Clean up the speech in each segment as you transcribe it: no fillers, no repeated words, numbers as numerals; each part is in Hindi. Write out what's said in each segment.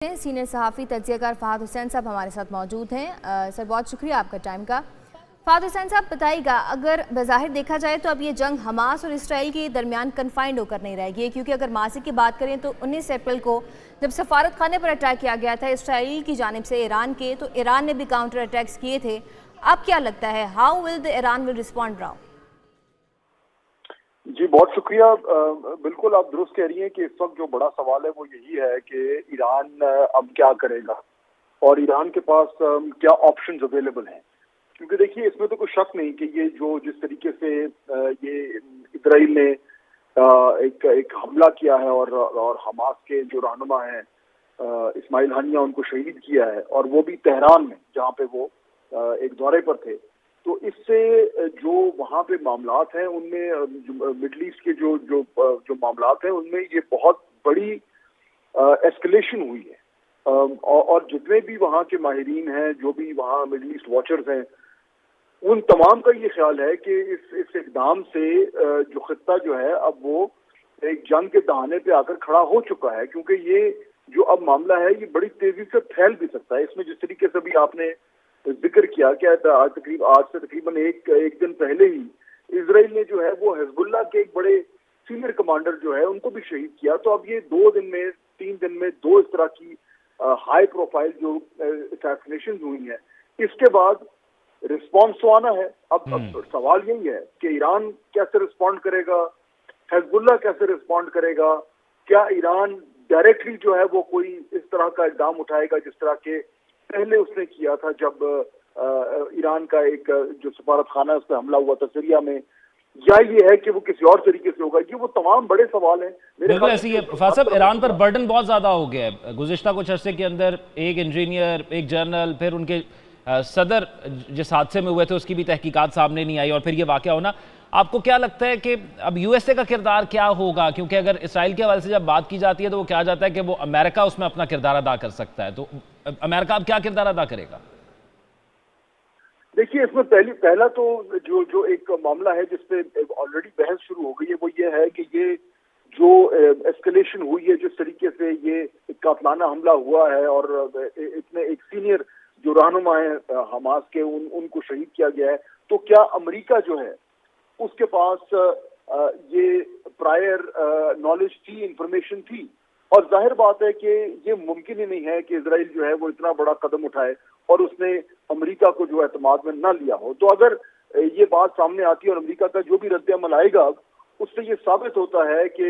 सीनियर सहाफ़ी तज्ज़ियाकार फ़ाहद हुसैन साहब हमारे साथ मौजूद हैं। सर बहुत शुक्रिया आपका टाइम का। फ़ाहद हुसैन साहब बताइएगा, अगर बज़ाहिर देखा जाए तो अब ये जंग हमास और इसराइल के दरमियान कन्फाइंड होकर नहीं रहेगी, क्योंकि अगर माजी की बात करें तो 19 अप्रैल को जब सफारत खाने पर अटैक किया गया था इसराइल की जानिब से ईरान के, तो ईरान ने भी काउंटर अटैक्स किए थे। अब क्या लगता है, how will the Iran will respond now? जी बहुत शुक्रिया। बिल्कुल आप दुरुस्त कह रही हैं कि इस वक्त जो बड़ा सवाल है वो यही है कि ईरान अब क्या करेगा और ईरान के पास क्या ऑप्शंस अवेलेबल हैं। क्योंकि देखिए इसमें तो कोई शक नहीं कि ये जो जिस तरीके से ये इजराइल ने एक हमला किया है और हमास के जो रहनुमा हैं इस्माइल हानिया उनको शहीद किया है, और वो भी तेहरान में जहाँ पे वो एक दौरे पर थे। तो इससे जो वहाँ पे मामलात हैं उनमें मिडल ईस्ट के जो मामलात हैं उनमें ये बहुत बड़ी एस्केलेशन हुई है। और जितने भी वहाँ के माहिरीन हैं, जो भी वहाँ मिडल ईस्ट वॉचर्स हैं, उन तमाम का ये ख्याल है कि इस इकदाम से जो खित्ता जो है अब वो एक जंग के दहाने पे आकर खड़ा हो चुका है। क्योंकि ये जो अब मामला है ये बड़ी तेजी से फैल भी सकता है। इसमें जिस तरीके से भी आपने जिक्र किया कि आज से तकरीबन एक दिन पहले ही इजराइल ने जो है वो हिजबुल्लाह के एक बड़े सीनियर कमांडर जो है उनको भी शहीद किया। तो अब ये 3 दिन में दो इस तरह की हाई प्रोफाइल जो असैसिनेशन हुई है, इसके बाद रिस्पॉन्स तो आना है। अब सवाल यही है कि ईरान कैसे रिस्पॉन्ड करेगा, हिजबुल्लाह कैसे रिस्पॉन्ड करेगा, क्या ईरान डायरेक्टली जो है वो कोई इस तरह का इकदाम उठाएगा जिस तरह के पहले उसने किया था जब ईरान का एक जो सफारत खाना है उस पर हमला हुआ था सीरिया में, या ये है कि वो किसी और तरीके से होगा। ये वो तमाम बड़े सवाल हैं। बिल्कुल ऐसी है फ़ाहद साहब, ईरान पर बर्डन बहुत ज़्यादा हो गया है। गुज़िश्ता कुछ अरसे के अंदर एक इंजीनियर, एक जनरल, फिर उनके सदर जिस हादसे में हुए थे उसकी भी तहकीकात सामने नहीं आई, और फिर ये वाक़या होना। आपको क्या लगता है कि अब यूएसए का किरदार क्या होगा? क्योंकि अगर इसराइल के हवाले से जब बात की जाती है तो वो कहा जाता है कि वो अमेरिका उसमें अपना किरदार अदा कर सकता है, तो अमेरिका अब क्या किरदार अदा करेगा? देखिए इसमें पहला तो जो एक मामला है जिसपे ऑलरेडी बहस शुरू हो गई है वो ये है कि ये जो एस्केलेशन हुई है, जिस तरीके से ये कातलाना हमला हुआ है और इतने एक सीनियर जो रहनुमा है हमास के उनको शहीद किया गया है, तो क्या अमेरिका जो है उसके पास ये प्रायर नॉलेज थी, इंफॉर्मेशन थी? और जाहिर बात है कि ये मुमकिन ही नहीं है कि इजराइल जो है वो इतना बड़ा कदम उठाए और उसने अमेरिका को जो एतमाद में न लिया हो। तो अगर ये बात सामने आती है और अमेरिका का जो भी रद्द-ए-अमल आएगा उससे ये साबित होता है कि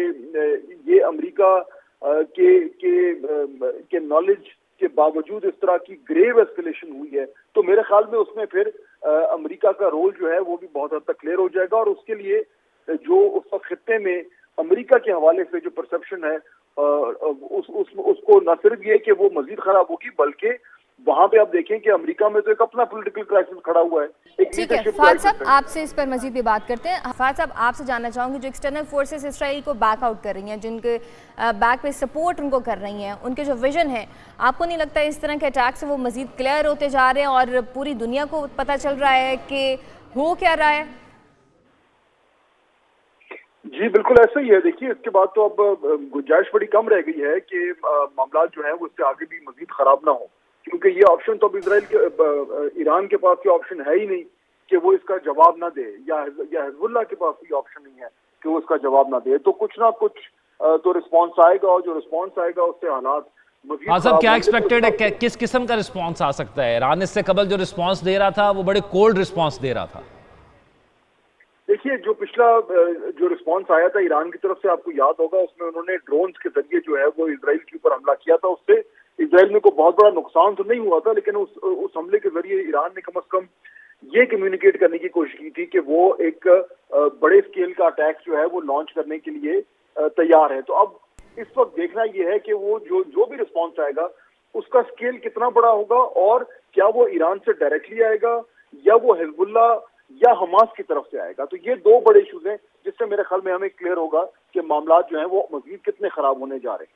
ये अमेरिका के नॉलेज के बावजूद इस तरह की ग्रेव एस्केलेशन हुई है, तो मेरे ख्याल में उसमें फिर अमेरिका का रोल जो है वो भी बहुत हद तक क्लियर हो जाएगा। और उसके लिए जो उस वक्त खित्ते में अमेरिका के हवाले से जो परसेप्शन है उसको न सिर्फ ये कि वो मजीद खराब होगी, बल्कि वहां पे आप देखें कि अमेरिका में तो एक अपना पॉलिटिकल क्राइसिस खड़ा हुआ है। ठीक है फ़ाहद साहब, आपसे इस पर मजीद भी बात करते हैं। फ़ाहद साहब आपसे जानना चाहूंगी, जो एक्सटर्नल फोर्सेस इसराइल को बैक आउट कर रही हैं, जिनके बैक पे सपोर्ट उनको कर रही हैं, उनके जो विजन है, आपको नहीं लगता इस तरह के अटैक से वो मजीद क्लियर होते जा रहे हैं और पूरी दुनिया को पता चल रहा है कि हो क्या रहा है? जी बिल्कुल ऐसा ही है। देखिए इसके बाद तो अब गुंजाइश बड़ी कम रह गई है कि मामला जो है वो इससे आगे भी मजीद खराब ना हो, क्योंकि ये ऑप्शन तो अब ईरान के पास ये ऑप्शन है ही नहीं कि वो इसका जवाब ना दे, या हिजबुल्लाह के पास ये ऑप्शन नहीं है कि वो इसका जवाब ना दे। तो कुछ ना कुछ तो रिस्पॉन्स आएगा, और जो रिस्पॉन्स आएगा उससे हालात हाँ साहब, क्या एक्सपेक्टेड है, किस किस्म का रिस्पॉन्स आ सकता है? ईरान इससे कबल जो रिस्पॉन्स दे रहा था वो बड़े कोल्ड रिस्पॉन्स दे रहा था। देखिए जो पिछला जो रिस्पांस आया था ईरान की तरफ से, आपको याद होगा, उसमें उन्होंने ड्रोन्स के जरिए जो है वो इजराइल के ऊपर हमला किया था। उससे इजराइल में को बहुत बड़ा नुकसान तो नहीं हुआ था, लेकिन उस हमले के जरिए ईरान ने कम से कम ये कम्युनिकेट करने की कोशिश की थी कि वो एक बड़े स्केल का अटैक जो है वो लॉन्च करने के लिए तैयार है। तो अब इस वक्त देखना यह है कि वो जो भी रिस्पॉन्स आएगा उसका स्केल कितना बड़ा होगा, और क्या वो ईरान से डायरेक्टली आएगा या वो हिजबुल्लाह या हमास की तरफ से आएगा। तो ये दो बड़े इशूज हैं जिससे मेरे ख्याल में हमें क्लियर होगा कि मामला जो है वो मजीद कितने खराब होने जा रहे हैं।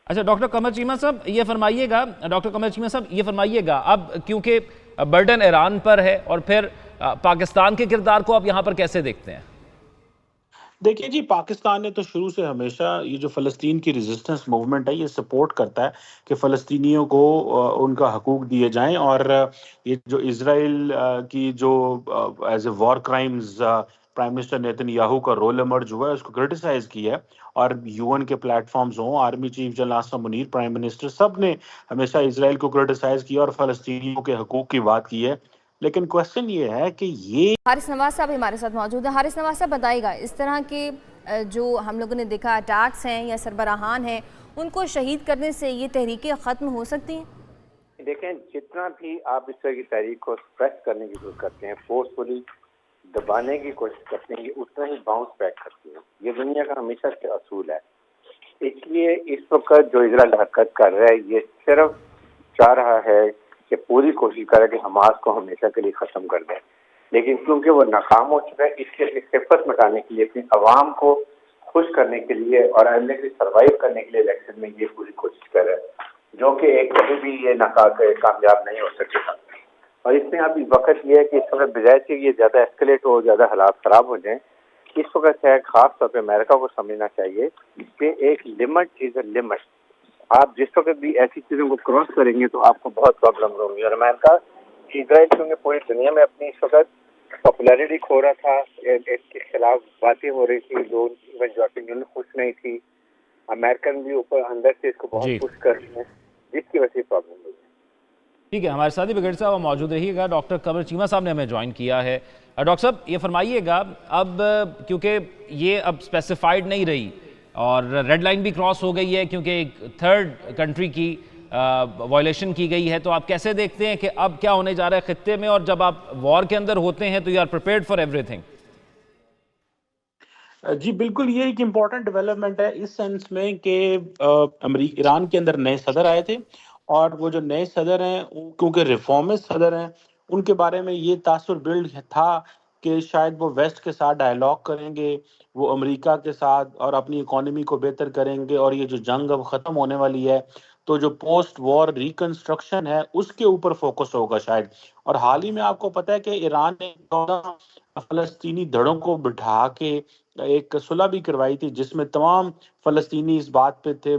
अच्छा डॉक्टर कमर चीमा साहब ये फरमाइएगा, अब क्योंकि बर्डन ईरान पर है, और फिर पाकिस्तान के किरदार को आप यहाँ पर कैसे देखते हैं? देखिए जी, पाकिस्तान ने तो शुरू से हमेशा ये जो फ़लस्तीन की रेज़िस्टेंस मूवमेंट है, ये सपोर्ट करता है कि फ़लस्तीनियों को उनका हकूक़ दिए जाएँ और ये जो इज़राइल की जो as a war crimes prime minister Netanyahu का रोल इमर्ज हुआ है, उसको क्रिटिसाइज़ किया है और यूएन के प्लेटफ़ॉर्म्स हों, army chief general Asim Munir, prime minister, सब ने हमेशा इज़राइल को क्रिटिसाइज़ किया और फ़लस्तीनियों के हकूक़ की बात की है। लेकिन क्वेश्चन ये है कि ये हारिस नवाज साहब हमारे साथ मौजूद हैं। हारिस नवाज साहब बताइएगा, इस तरह के जो हम लोगों ने देखा अटैक्स हैं या सरबराहान हैं, उनको शहीद करने से ये तहरीकें ख़त्म हो सकती हैं? देखें, जितना भी आप इस तरह की तहरीक को स्प्रेस करने की कोशिश करते हैं, फोर्सफुली दबाने की कोशिश करते हैं, ये उतना ही बाउंस बैक करती है। ये दुनिया का हमेशा से असूल है। इसलिए इस वक्त जो इजराइल हरकत कर रहा है, ये सिर्फ चाह रहा है कि पूरी कोशिश करे कि हमास को हमेशा के लिए ख़त्म कर दे, लेकिन क्योंकि वो नाकाम हो चुका है, इसके लिए सिफत मिटाने के लिए, अपनी आवाम को खुश करने के लिए और अल्टीमेटली सर्वाइव करने के लिए इलेक्शन में ये पूरी कोशिश कर रहा है, जो कि एक कभी भी ये कामयाब नहीं हो सकेगा। और इसमें अभी वक्त ये है कि इस वक्त बजाय से ये ज़्यादा एस्केलेट हो, ज़्यादा हालात ख़राब हो जाएं, इस वक्त है ख़ास तौर पर अमेरिका को समझना चाहिए कि एक लिमिट इज़ अ लिमिट। आप जिस वक्त भी ऐसी चीज़ों को क्रॉस करेंगे तो आपको बहुत प्रॉब्लम होंगी। और अमेरिका इजराइल क्योंकि पूरी दुनिया में अपनी इस वक्त पॉपुलैरिटी खो रहा था, इसके खिलाफ बातें हो रही थी, लोग इवन जो ओपिनियन खुश नहीं थी, अमेरिकन भी ऊपर अंदर से इसको बहुत पुश कर रहे हैं, जिसकी वजह से प्रॉब्लम हुई। ठीक है, हमारे साथ ही ब्रिगेडियर साहब मौजूद रहिएगा। डॉक्टर कमर चीमा साहब ने हमें ज्वाइन किया है। डॉक्टर साहब, ये फरमाइएगा, अब क्योंकि ये अब स्पेसिफाइड नहीं रही और रेड लाइन भी क्रॉस हो गई है क्योंकि एक थर्ड कंट्री की वायलेशन की गई है, तो आप कैसे देखते हैं कि अब क्या होने जा रहा है खित्ते में, और जब आप वॉर के अंदर होते हैं तो you are prepared for everything? जी बिल्कुल, ये एक इम्पॉर्टेंट डेवलपमेंट है इस सेंस में कि ईरान के अंदर नए सदर आए थे और वो जो नए सदर हैं, क्योंकि रिफॉर्मिस्ट सदर हैं, उनके बारे में ये तासुर बिल्ड था कि शायद वो वेस्ट के साथ डायलॉग करेंगे, वो अमेरिका के साथ और अपनी इकोनॉमी को बेहतर करेंगे और ये जो जंग अब ख़त्म होने वाली है, तो जो पोस्ट वॉर रिकंस्ट्रक्शन है, उसके ऊपर फोकस होगा शायद। और हाल ही में आपको पता है कि ईरान ने 14 फ़लस्तीनी धड़ों को बिठा के एक सुलह भी करवाई थी, जिसमें तमाम फ़लस्तीनी इस बात पे थे,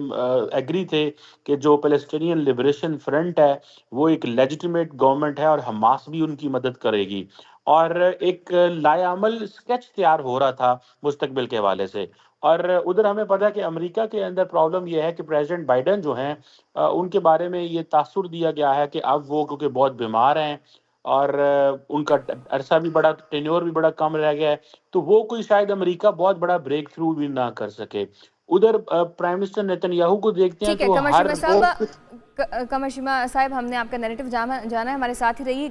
एग्री थे कि जो पैलेस्टीनियन लिबरेशन फ्रंट है, वो एक लेजिटिमेट गवर्नमेंट है और हमास भी उनकी मदद करेगी। और एक लाएअमल स्केच तैयार हो रहा था मुस्तकबिल के हवाले से। और उधर हमें पता है कि अमेरिका के अंदर प्रॉब्लम ये है कि प्रेसिडेंट बाइडेन जो हैं, उनके बारे में ये तासुर दिया गया है कि अब वो क्योंकि बहुत बीमार हैं और उनका अरसा भी बड़ा, टेन्योर भी बड़ा कम रह गया है, तो वो कोई शायद अमेरिका बहुत बड़ा ब्रेक थ्रू भी ना कर सके। उधर प्राइम मिनिस्टर नेतन्याहू को देखते हैं ठीक है, तो कमर हर चीमा साहब, हमने आपका नैरेटिव जाना है, हमारे साथ ही रहिएगा।